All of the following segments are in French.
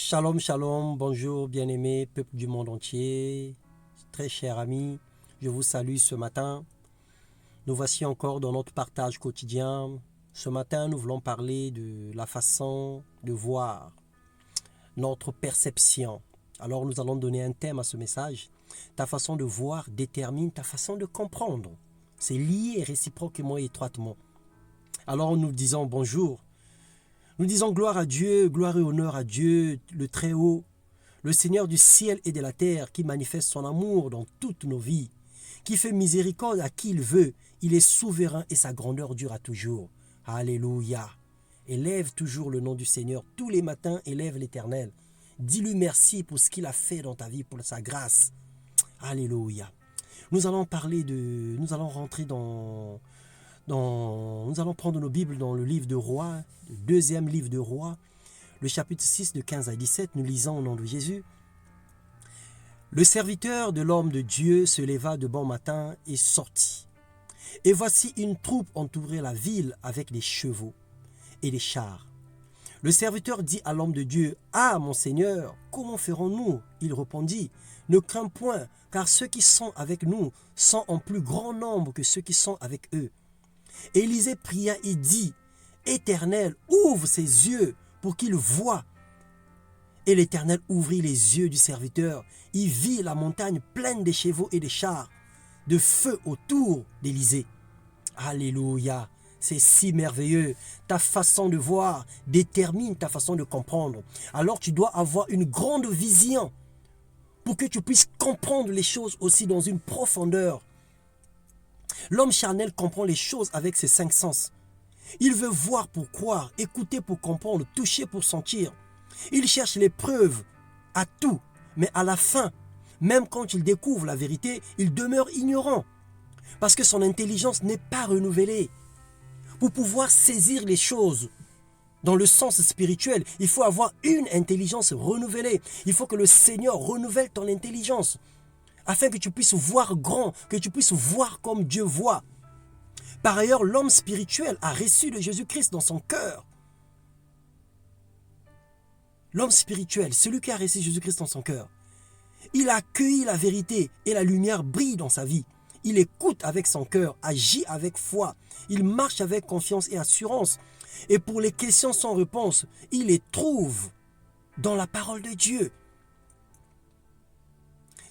Shalom, shalom, bonjour bien-aimés, peuple du monde entier, très chers amis, je vous salue ce matin. Nous voici encore dans notre partage quotidien. Ce matin, nous voulons parler de la façon de voir, notre perception. Alors nous allons donner un thème à ce message. Ta façon de voir détermine ta façon de comprendre. C'est lié réciproquement et étroitement. Alors nous disons bonjour. Nous disons gloire à Dieu, gloire et honneur à Dieu, le Très-Haut, le Seigneur du ciel et de la terre, qui manifeste son amour dans toutes nos vies, qui fait miséricorde à qui il veut. Il est souverain et sa grandeur dure toujours. Alléluia. Élève toujours le nom du Seigneur. Tous les matins, élève l'Éternel. Dis-lui merci pour ce qu'il a fait dans ta vie, pour sa grâce. Alléluia. Nous allons rentrer nous allons prendre nos Bibles dans le livre de Rois, le deuxième livre de Rois, le chapitre 6 de 15 à 17. Nous lisons au nom de Jésus. Le serviteur de l'homme de Dieu se leva de bon matin et sortit. Et voici une troupe entourait la ville avec des chevaux et des chars. Le serviteur dit à l'homme de Dieu, « Ah, mon Seigneur, comment ferons-nous » Il répondit, « Ne crains point, car ceux qui sont avec nous sont en plus grand nombre que ceux qui sont avec eux. » Élisée pria et dit, « Éternel, ouvre ses yeux pour qu'il voie. » Et l'Éternel ouvrit les yeux du serviteur. Il vit la montagne pleine de chevaux et de chars, de feu autour d'Élisée. Alléluia, c'est si merveilleux. Ta façon de voir détermine ta façon de comprendre. Alors tu dois avoir une grande vision pour que tu puisses comprendre les choses aussi dans une profondeur. L'homme charnel comprend les choses avec ses 5 sens. Il veut voir pour croire, écouter pour comprendre, toucher pour sentir. Il cherche les preuves à tout, mais à la fin, même quand il découvre la vérité, il demeure ignorant. Parce que son intelligence n'est pas renouvelée. Pour pouvoir saisir les choses dans le sens spirituel, il faut avoir une intelligence renouvelée. Il faut que le Seigneur renouvelle ton intelligence, afin que tu puisses voir grand, que tu puisses voir comme Dieu voit. Par ailleurs, l'homme spirituel a reçu de Jésus-Christ dans son cœur. L'homme spirituel, celui qui a reçu Jésus-Christ dans son cœur, il a accueilli la vérité et la lumière brille dans sa vie. Il écoute avec son cœur, agit avec foi, il marche avec confiance et assurance. Et pour les questions sans réponse, il les trouve dans la parole de Dieu.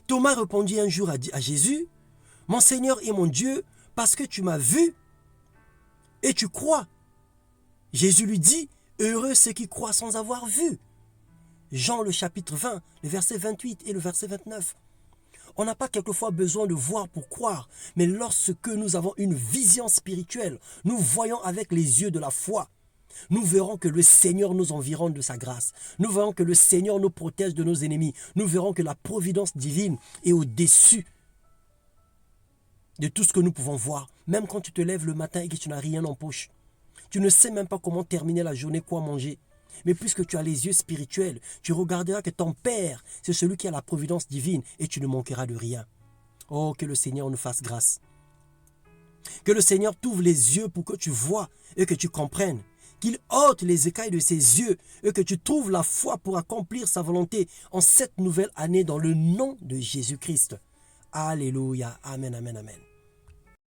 Thomas répondit un jour à Jésus, « Mon Seigneur et mon Dieu, parce que tu m'as vu et tu crois. » Jésus lui dit, « Heureux ceux qui croient sans avoir vu. » Jean le chapitre 20, le verset 28 et le verset 29. On n'a pas quelquefois besoin de voir pour croire, mais lorsque nous avons une vision spirituelle, nous voyons avec les yeux de la foi. Nous verrons que le Seigneur nous environne de sa grâce. Nous verrons que le Seigneur nous protège de nos ennemis. Nous verrons que la providence divine est au-dessus de tout ce que nous pouvons voir. Même quand tu te lèves le matin et que tu n'as rien en poche. Tu ne sais même pas comment terminer la journée, quoi manger. Mais puisque tu as les yeux spirituels, tu regarderas que ton Père, c'est celui qui a la providence divine et tu ne manqueras de rien. Oh, que le Seigneur nous fasse grâce. Que le Seigneur t'ouvre les yeux pour que tu vois et que tu comprennes. Qu'il ôte les écailles de ses yeux et que tu trouves la foi pour accomplir sa volonté en cette nouvelle année dans le nom de Jésus-Christ. Alléluia. Amen, amen, amen.